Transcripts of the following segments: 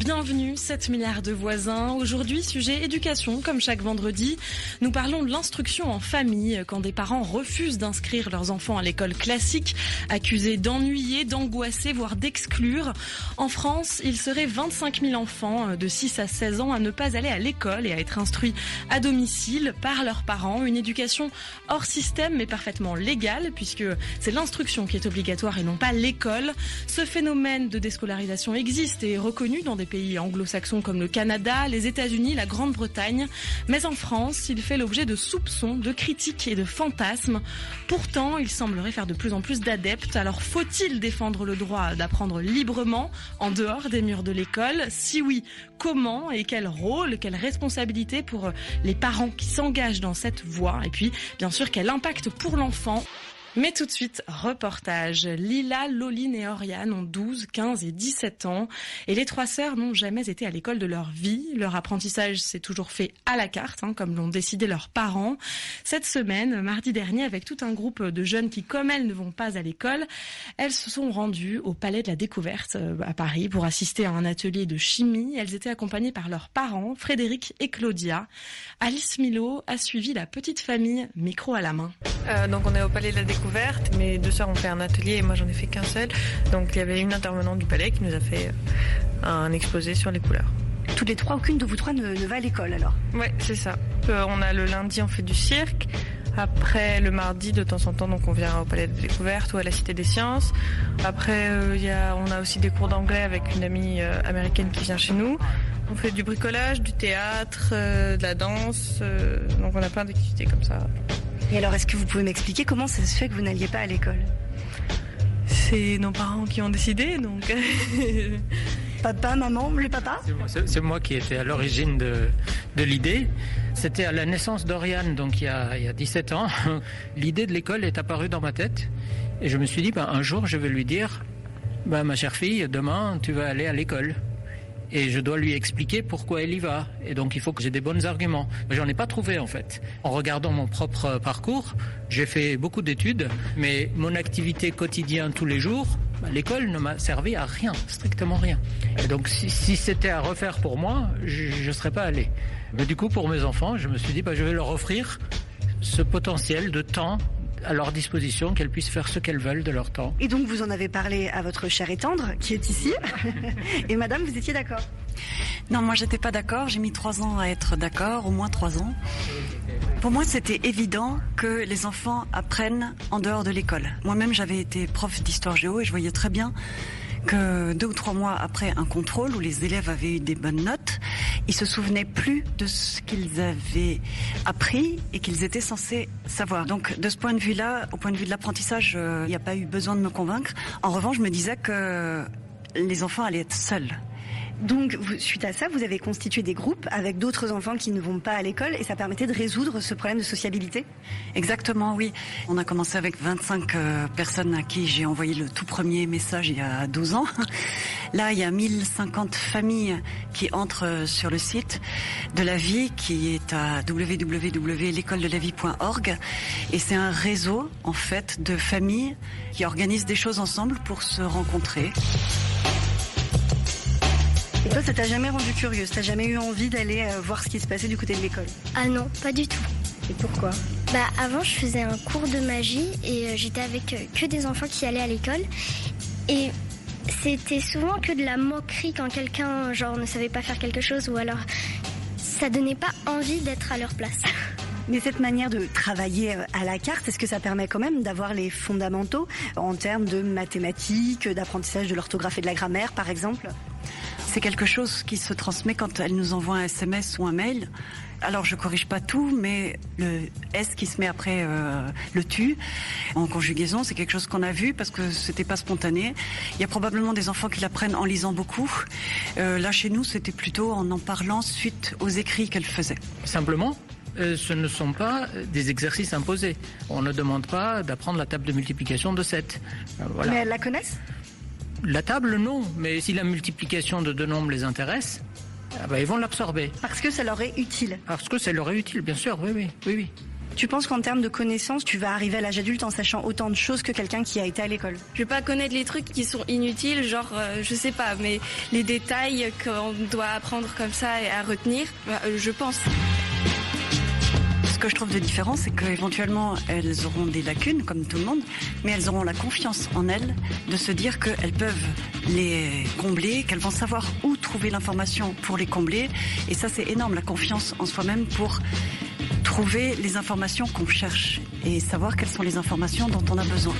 bienvenue, 7 milliards de voisins. Aujourd'hui, sujet éducation, comme chaque vendredi. Nous parlons de l'instruction en famille, quand des parents refusent d'inscrire leurs enfants à l'école classique, accusés d'ennuyer, d'angoisser, voire d'exclure. En France, il serait 25 000 enfants de 6 à 16 ans à ne pas aller à l'école et à être instruits à domicile par leurs parents. Une éducation hors système, mais parfaitement légale, puisque c'est l'instruction qui est obligatoire et non pas l'école. Ce phénomène de déscolarisation existe et est reconnu dans des pays anglo-saxons comme le Canada, les États-Unis, la Grande-Bretagne. Mais en France, il fait l'objet de soupçons, de critiques et de fantasmes. Pourtant, il semblerait faire de plus en plus d'adeptes. Alors, faut-il défendre le droit d'apprendre librement, en dehors des murs de l'école? Si oui, comment et quel rôle, quelle responsabilité pour les parents qui s'engagent dans cette voie? Et puis, bien sûr, quel impact pour l'enfant? Mais tout de suite, reportage. Lila, Loline et Oriane ont 12, 15 et 17 ans. Et les trois sœurs n'ont jamais été à l'école de leur vie. Leur apprentissage s'est toujours fait à la carte, comme l'ont décidé leurs parents. Cette semaine, mardi dernier, avec tout un groupe de jeunes qui, comme elles, ne vont pas à l'école, elles se sont rendues au Palais de la Découverte à Paris pour assister à un atelier de chimie. Elles étaient accompagnées par leurs parents, Frédéric et Claudia. Alice Milo a suivi la petite famille, micro à la main. Donc on est au Palais de la Découverte. Mes deux sœurs ont fait un atelier et moi j'en ai fait qu'un seul. Donc il y avait une intervenante du Palais qui nous a fait un exposé sur les couleurs. Toutes les trois, aucune de vous trois ne va à l'école alors? Ouais, c'est ça. On a le lundi, on fait du cirque. Après, le mardi, de temps en temps, donc on vient au Palais de Découverte ou à la Cité des Sciences. Après, on a aussi des cours d'anglais avec une amie américaine qui vient chez nous. On fait du bricolage, du théâtre, de la danse. Donc on a plein d'activités comme ça. Et alors, est-ce que vous pouvez m'expliquer comment ça se fait que vous n'alliez pas à l'école? C'est nos parents qui ont décidé, donc... Papa, maman, le papa? C'est moi qui étais à l'origine de l'idée. C'était à la naissance d'Oriane, donc il y a 17 ans. L'idée de l'école est apparue dans ma tête. Et je me suis dit, un jour, je vais lui dire, ma chère fille, demain, tu vas aller à l'école. Et je dois lui expliquer pourquoi elle y va. Et donc, il faut que j'ai des bons arguments. Mais j'en ai pas trouvé, en fait. En regardant mon propre parcours, j'ai fait beaucoup d'études, mais mon activité quotidienne tous les jours, l'école ne m'a servi à rien, strictement rien. Et donc, si c'était à refaire pour moi, je ne serais pas allé. Mais du coup, pour mes enfants, je me suis dit, je vais leur offrir ce potentiel de temps à leur disposition, qu'elles puissent faire ce qu'elles veulent de leur temps. Et donc vous en avez parlé à votre chère et tendre qui est ici. Et madame, vous étiez d'accord? Non, moi j'étais pas d'accord, j'ai mis 3 ans à être d'accord, au moins 3 ans. Pour moi c'était évident que les enfants apprennent en dehors de l'école. Moi-même j'avais été prof d'histoire géo et je voyais très bien que 2 ou 3 mois après un contrôle où les élèves avaient eu des bonnes notes, ils se souvenaient plus de ce qu'ils avaient appris et qu'ils étaient censés savoir. Donc de ce point de vue-là, au point de vue de l'apprentissage, il n'y a pas eu besoin de me convaincre. En revanche, je me disais que les enfants allaient être seuls. Donc, suite à ça, vous avez constitué des groupes avec d'autres enfants qui ne vont pas à l'école et ça permettait de résoudre ce problème de sociabilité? Exactement, oui. On a commencé avec 25 personnes à qui j'ai envoyé le tout premier message il y a 12 ans. Là, il y a 1050 familles qui entrent sur le site de la vie qui est à www.l'écoledelavie.org et c'est un réseau, en fait, de familles qui organisent des choses ensemble pour se rencontrer. Et toi, ça t'a jamais rendu curieuse? T'as jamais eu envie d'aller voir ce qui se passait du côté de l'école? Ah non, pas du tout. Et pourquoi? Avant, je faisais un cours de magie et j'étais avec que des enfants qui allaient à l'école. Et c'était souvent que de la moquerie quand quelqu'un ne savait pas faire quelque chose ou alors ça donnait pas envie d'être à leur place. Mais cette manière de travailler à la carte, est-ce que ça permet quand même d'avoir les fondamentaux en termes de mathématiques, d'apprentissage de l'orthographe et de la grammaire, par exemple? C'est quelque chose qui se transmet quand elle nous envoie un SMS ou un mail. Alors je corrige pas tout, mais le S qui se met après le tu en conjugaison, c'est quelque chose qu'on a vu parce que c'était pas spontané. Il y a probablement des enfants qui l'apprennent en lisant beaucoup. Là chez nous, c'était plutôt en parlant suite aux écrits qu'elle faisait. Simplement, ce ne sont pas des exercices imposés. On ne demande pas d'apprendre la table de multiplication de 7. Voilà. Mais elles la connaissent? La table, non. Mais si la multiplication de 2 nombres les intéresse, ils vont l'absorber. Parce que ça leur est utile? Parce que ça leur est utile, bien sûr, oui. Tu penses qu'en termes de connaissances, tu vas arriver à l'âge adulte en sachant autant de choses que quelqu'un qui a été à l'école? Je vais pas connaître les trucs qui sont inutiles, genre, je sais pas, mais les détails qu'on doit apprendre comme ça et à retenir, je pense. Ce que je trouve de différent, c'est qu'éventuellement, elles auront des lacunes, comme tout le monde, mais elles auront la confiance en elles de se dire qu'elles peuvent les combler, qu'elles vont savoir où trouver l'information pour les combler. Et ça, c'est énorme, la confiance en soi-même pour trouver les informations qu'on cherche et savoir quelles sont les informations dont on a besoin.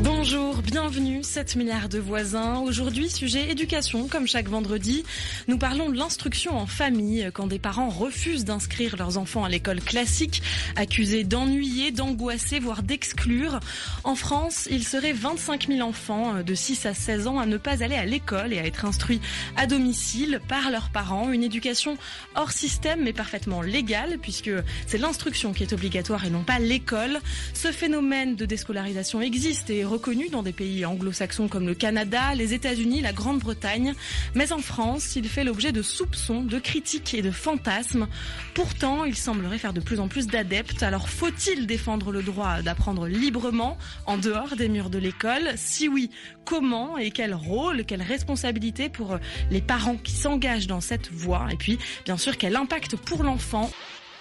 Bonjour, bienvenue, 7 milliards de voisins. Aujourd'hui, sujet éducation, comme chaque vendredi. Nous parlons de l'instruction en famille, quand des parents refusent d'inscrire leurs enfants à l'école classique, accusés d'ennuyer, d'angoisser, voire d'exclure. En France, il serait 25 000 enfants de 6 à 16 ans à ne pas aller à l'école et à être instruits à domicile par leurs parents. Une éducation hors système, mais parfaitement légale, puisque c'est l'instruction qui est obligatoire et non pas l'école. Ce phénomène de déscolarisation existe et est reconnu dans des pays anglo-saxons comme le Canada, les États-Unis, la Grande-Bretagne. Mais en France, il fait l'objet de soupçons, de critiques et de fantasmes. Pourtant, il semblerait faire de plus en plus d'adeptes. Alors, faut-il défendre le droit d'apprendre librement, en dehors des murs de l'école? Si oui, comment et quel rôle, quelle responsabilité pour les parents qui s'engagent dans cette voie? Et puis, bien sûr, quel impact pour l'enfant?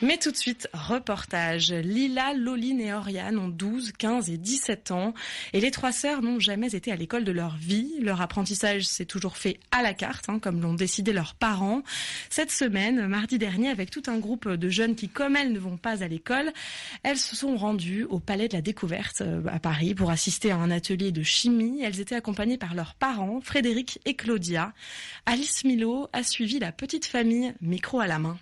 Mais tout de suite, reportage. Lila, Loline et Oriane ont 12, 15 et 17 ans. Et les trois sœurs n'ont jamais été à l'école de leur vie. Leur apprentissage s'est toujours fait à la carte, comme l'ont décidé leurs parents. Cette semaine, mardi dernier, avec tout un groupe de jeunes qui, comme elles, ne vont pas à l'école, elles se sont rendues au Palais de la Découverte à Paris pour assister à un atelier de chimie. Elles étaient accompagnées par leurs parents, Frédéric et Claudia. Alice Milo a suivi la petite famille, micro à la main.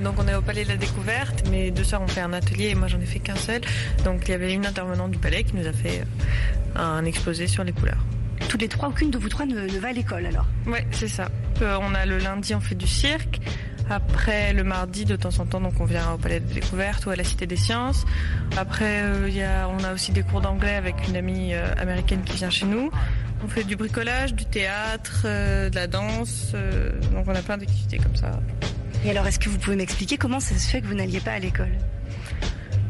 Donc on est au Palais de la Découverte. Mes deux sœurs ont fait un atelier et moi j'en ai fait qu'un seul. Donc il y avait une intervenante du Palais qui nous a fait un exposé sur les couleurs. Toutes les trois, aucune de vous trois ne va à l'école alors? Ouais, c'est ça. On a le lundi, on fait du cirque. Après, le mardi, de temps en temps, donc on vient au Palais de la Découverte ou à la Cité des Sciences. Après, on a aussi des cours d'anglais avec une amie américaine qui vient chez nous. On fait du bricolage, du théâtre, de la danse. Donc on a plein d'activités comme ça. Et alors, est-ce que vous pouvez m'expliquer comment ça se fait que vous n'alliez pas à l'école?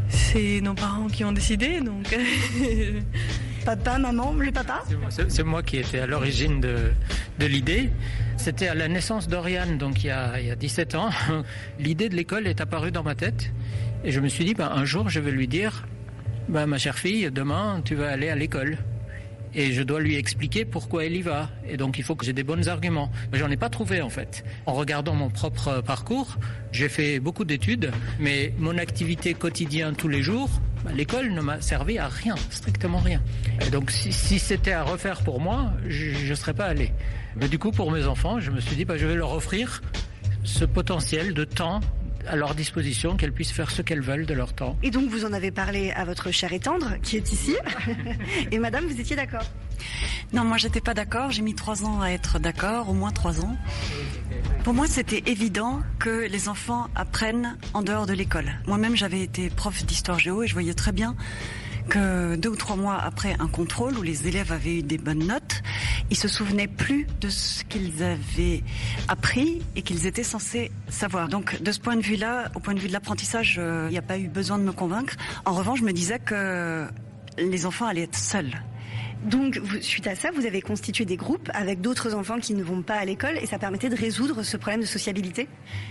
C'est nos parents qui ont décidé, donc... Papa, maman, le papa? C'est moi qui étais à l'origine de l'idée. C'était à la naissance d'Oriane, donc il y a 17 ans. L'idée de l'école est apparue dans ma tête. Et je me suis dit, un jour, je vais lui dire, ma chère fille, demain, tu vas aller à l'école. Et je dois lui expliquer pourquoi elle y va. Et donc, il faut que j'ai des bons arguments. Mais j'en ai pas trouvé, en fait. En regardant mon propre parcours, j'ai fait beaucoup d'études, mais mon activité quotidienne tous les jours, l'école ne m'a servi à rien, strictement rien. Et donc, si c'était à refaire pour moi, je ne serais pas allé. Mais du coup, pour mes enfants, je me suis dit, je vais leur offrir ce potentiel de temps à leur disposition, qu'elles puissent faire ce qu'elles veulent de leur temps. Et donc vous en avez parlé à votre chère et tendre qui est ici. Et madame, vous étiez d'accord? Non, moi j'étais pas d'accord, j'ai mis 3 ans à être d'accord, au moins 3 ans. Pour moi c'était évident que les enfants apprennent en dehors de l'école. Moi-même j'avais été prof d'histoire géo et je voyais très bien que 2 ou 3 mois après un contrôle où les élèves avaient eu des bonnes notes, ils se souvenaient plus de ce qu'ils avaient appris et qu'ils étaient censés savoir. Donc de ce point de vue-là, au point de vue de l'apprentissage, il n'y a pas eu besoin de me convaincre. En revanche, je me disais que les enfants allaient être seuls. Donc, suite à ça, vous avez constitué des groupes avec d'autres enfants qui ne vont pas à l'école et ça permettait de résoudre ce problème de sociabilité?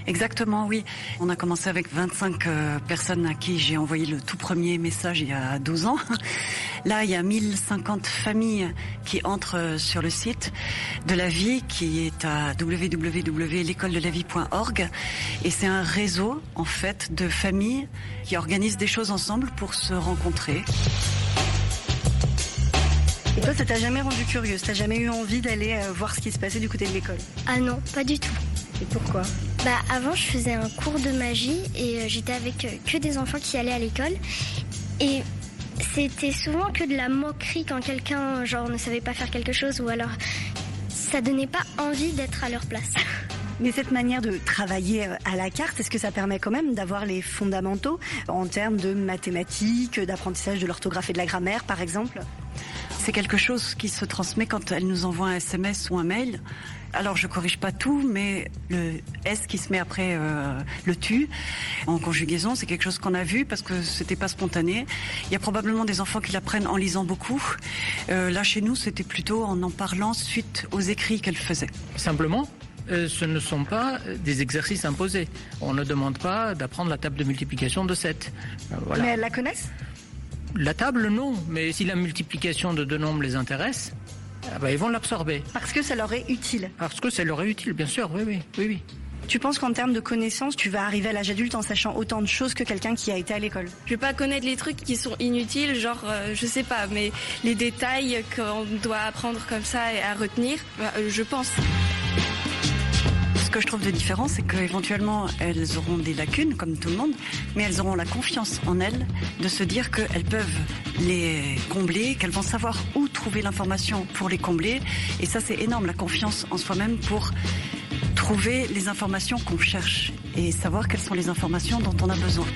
Exactement, oui. On a commencé avec 25 personnes à qui j'ai envoyé le tout premier message il y a 12 ans. Là, il y a 1050 familles qui entrent sur le site de la vie qui est à www.l'écoledelavie.org et c'est un réseau, en fait, de familles qui organisent des choses ensemble pour se rencontrer. Et toi, ça t'a jamais rendu curieuse? T'as jamais eu envie d'aller voir ce qui se passait du côté de l'école? Ah non, pas du tout. Et pourquoi? Avant, je faisais un cours de magie et j'étais avec que des enfants qui allaient à l'école. Et c'était souvent que de la moquerie quand quelqu'un ne savait pas faire quelque chose ou alors ça donnait pas envie d'être à leur place. Mais cette manière de travailler à la carte, est-ce que ça permet quand même d'avoir les fondamentaux en termes de mathématiques, d'apprentissage de l'orthographe et de la grammaire, par exemple? C'est quelque chose qui se transmet quand elle nous envoie un SMS ou un mail. Alors je corrige pas tout, mais le S qui se met après le tu en conjugaison, c'est quelque chose qu'on a vu parce que c'était pas spontané. Il y a probablement des enfants qui l'apprennent en lisant beaucoup. Là chez nous, c'était plutôt en parlant suite aux écrits qu'elle faisait. Simplement, ce ne sont pas des exercices imposés. On ne demande pas d'apprendre la table de multiplication de 7. Voilà. Mais elles la connaissent? La table, non. Mais si la multiplication de deux nombres les intéresse, ils vont l'absorber. Parce que ça leur est utile? Parce que ça leur est utile, bien sûr, oui. Tu penses qu'en termes de connaissances, tu vas arriver à l'âge adulte en sachant autant de choses que quelqu'un qui a été à l'école? Je vais pas connaître les trucs qui sont inutiles, je sais pas, mais les détails qu'on doit apprendre comme ça et à retenir, je pense. Ce que je trouve de différent, c'est qu'éventuellement, elles auront des lacunes, comme tout le monde, mais elles auront la confiance en elles de se dire qu'elles peuvent les combler, qu'elles vont savoir où trouver l'information pour les combler. Et ça, c'est énorme, la confiance en soi-même pour trouver les informations qu'on cherche et savoir quelles sont les informations dont on a besoin.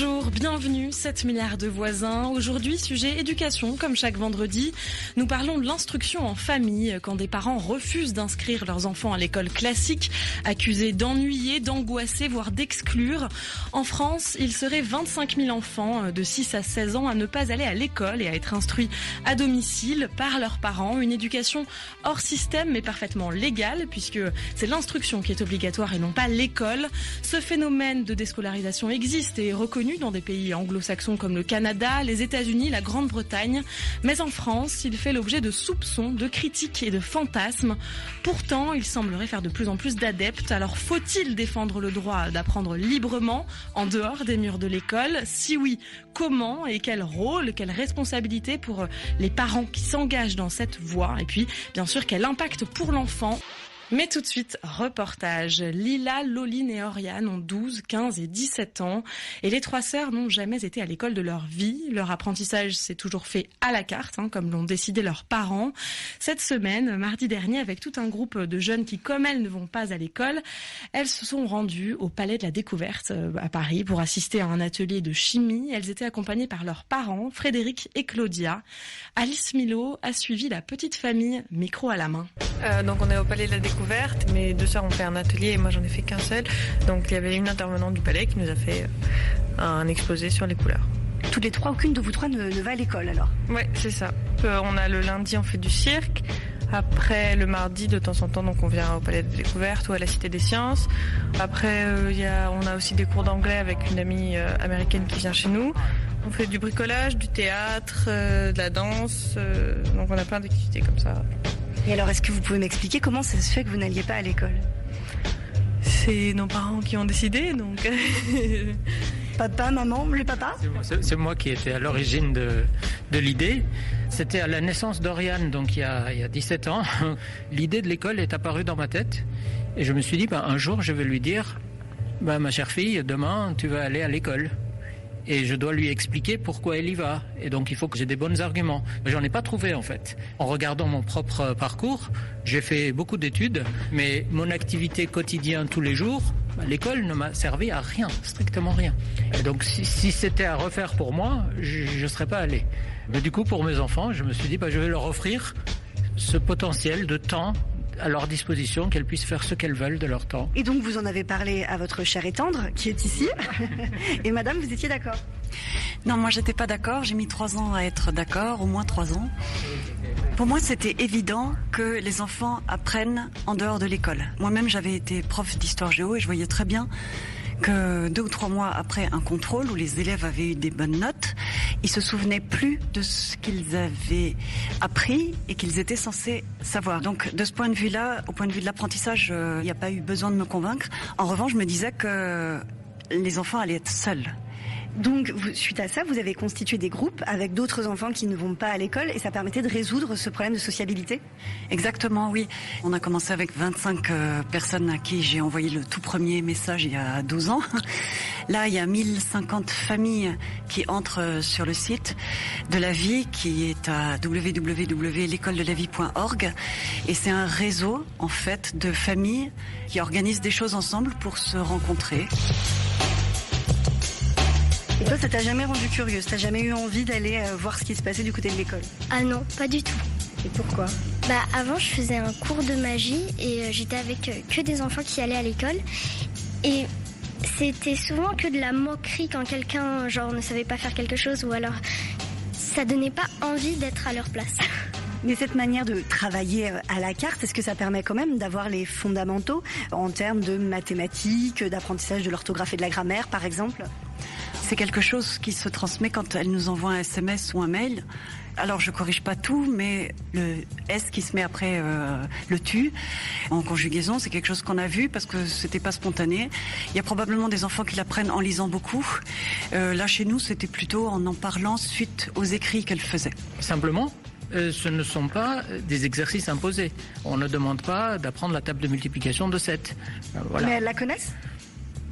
Bonjour, bienvenue, 7 milliards de voisins. Aujourd'hui, sujet éducation, comme chaque vendredi. Nous parlons de l'instruction en famille, quand des parents refusent d'inscrire leurs enfants à l'école classique, accusés d'ennuyer, d'angoisser, voire d'exclure. En France, il serait 25 000 enfants de 6 à 16 ans à ne pas aller à l'école et à être instruits à domicile par leurs parents. Une éducation hors système, mais parfaitement légale, puisque c'est l'instruction qui est obligatoire et non pas l'école. Ce phénomène de déscolarisation existe et est reconnu dans des pays anglo-saxons comme le Canada, les États-Unis, la Grande-Bretagne. Mais en France, il fait l'objet de soupçons, de critiques et de fantasmes. Pourtant, il semblerait faire de plus en plus d'adeptes. Alors faut-il défendre le droit d'apprendre librement en dehors des murs de l'école? Si oui, comment et quel rôle, quelle responsabilité pour les parents qui s'engagent dans cette voie? Et puis, bien sûr, quel impact pour l'enfant? Mais tout de suite, reportage. Lila, Loline et Oriane ont 12, 15 et 17 ans. Et les trois sœurs n'ont jamais été à l'école de leur vie. Leur apprentissage s'est toujours fait à la carte, comme l'ont décidé leurs parents. Cette semaine, mardi dernier, avec tout un groupe de jeunes qui, comme elles, ne vont pas à l'école, elles se sont rendues au Palais de la Découverte à Paris pour assister à un atelier de chimie. Elles étaient accompagnées par leurs parents, Frédéric et Claudia. Alice Milo a suivi la petite famille, micro à la main. Donc on est au Palais de la Découverte. Mes deux sœurs ont fait un atelier et moi j'en ai fait qu'un seul. Donc il y avait une intervenante du palais qui nous a fait un exposé sur les couleurs. Toutes les trois, aucune de vous trois ne va à l'école alors? Ouais, c'est ça. On a le lundi, on fait du cirque. Après, le mardi, de temps en temps, donc on vient au Palais de Découverte ou à la Cité des Sciences. Après, on a aussi des cours d'anglais avec une amie américaine qui vient chez nous. On fait du bricolage, du théâtre, de la danse. Donc on a plein d'activités comme ça. Et alors, est-ce que vous pouvez m'expliquer comment ça se fait que vous n'alliez pas à l'école? C'est nos parents qui ont décidé, donc... Papa, maman, le papa? C'est moi qui étais à l'origine de l'idée. C'était à la naissance d'Oriane, donc il y a 17 ans. L'idée de l'école est apparue dans ma tête. Et je me suis dit, un jour, je vais lui dire, ma chère fille, demain, tu vas aller à l'école. Et je dois lui expliquer pourquoi elle y va. Et donc il faut que j'ai des bons arguments. J'en ai pas trouvé en fait. En regardant mon propre parcours, j'ai fait beaucoup d'études, mais mon activité quotidienne tous les jours, l'école ne m'a servi à rien, strictement rien. Et donc si c'était à refaire pour moi, je serais pas allé. Mais du coup pour mes enfants, je me suis dit je vais leur offrir ce potentiel de temps à leur disposition, qu'elles puissent faire ce qu'elles veulent de leur temps. Et donc vous en avez parlé à votre chère et tendre qui est ici. Et madame, vous étiez d'accord? Non, moi j'étais pas d'accord, j'ai mis 3 ans à être d'accord, au moins 3 ans. Pour moi c'était évident que les enfants apprennent en dehors de l'école. Moi-même j'avais été prof d'histoire géo et je voyais très bien que 2 ou 3 mois après un contrôle où les élèves avaient eu des bonnes notes, ils se souvenaient plus de ce qu'ils avaient appris et qu'ils étaient censés savoir. Donc de ce point de vue-là, au point de vue de l'apprentissage, il n'y a pas eu besoin de me convaincre. En revanche, je me disais que les enfants allaient être seuls. Donc, suite à ça, vous avez constitué des groupes avec d'autres enfants qui ne vont pas à l'école et ça permettait de résoudre ce problème de sociabilité? Exactement, oui. On a commencé avec 25 personnes à qui j'ai envoyé le tout premier message il y a 12 ans. Là, il y a 1050 familles qui entrent sur le site de la vie qui est à www.l'écoledelavie.org et c'est un réseau, en fait, de familles qui organisent des choses ensemble pour se rencontrer. Et toi, ça t'a jamais rendu curieuse? T'as jamais eu envie d'aller voir ce qui se passait du côté de l'école? Ah non, pas du tout. Et pourquoi? Avant, je faisais un cours de magie et j'étais avec que des enfants qui allaient à l'école. Et c'était souvent que de la moquerie quand quelqu'un ne savait pas faire quelque chose ou alors ça donnait pas envie d'être à leur place. Mais cette manière de travailler à la carte, est-ce que ça permet quand même d'avoir les fondamentaux en termes de mathématiques, d'apprentissage de l'orthographe et de la grammaire, par exemple? C'est quelque chose qui se transmet quand elle nous envoie un SMS ou un mail. Alors je corrige pas tout, mais le S qui se met après le tu en conjugaison, c'est quelque chose qu'on a vu parce que c'était pas spontané. Il y a probablement des enfants qui l'apprennent en lisant beaucoup. Là chez nous, c'était plutôt en parlant suite aux écrits qu'elle faisait. Simplement, ce ne sont pas des exercices imposés. On ne demande pas d'apprendre la table de multiplication de 7. Voilà. Mais elles la connaissent?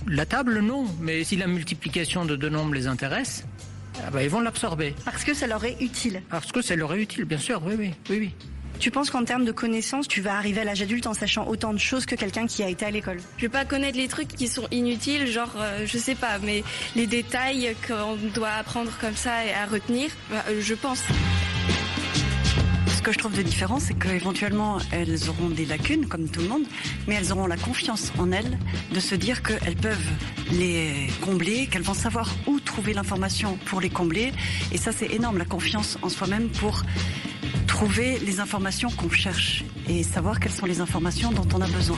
La table, non. Mais si la multiplication de 2 nombres les intéresse, ils vont l'absorber. Parce que ça leur est utile? Parce que ça leur est utile, bien sûr, oui. Tu penses qu'en termes de connaissances, tu vas arriver à l'âge adulte en sachant autant de choses que quelqu'un qui a été à l'école? Je vais pas connaître les trucs qui sont inutiles, genre, je sais pas, mais les détails qu'on doit apprendre comme ça et à retenir, je pense. Ce que je trouve de différent, c'est qu'éventuellement, elles auront des lacunes, comme tout le monde, mais elles auront la confiance en elles de se dire qu'elles peuvent les combler, qu'elles vont savoir où trouver l'information pour les combler. Et ça, c'est énorme, la confiance en soi-même pour trouver les informations qu'on cherche et savoir quelles sont les informations dont on a besoin.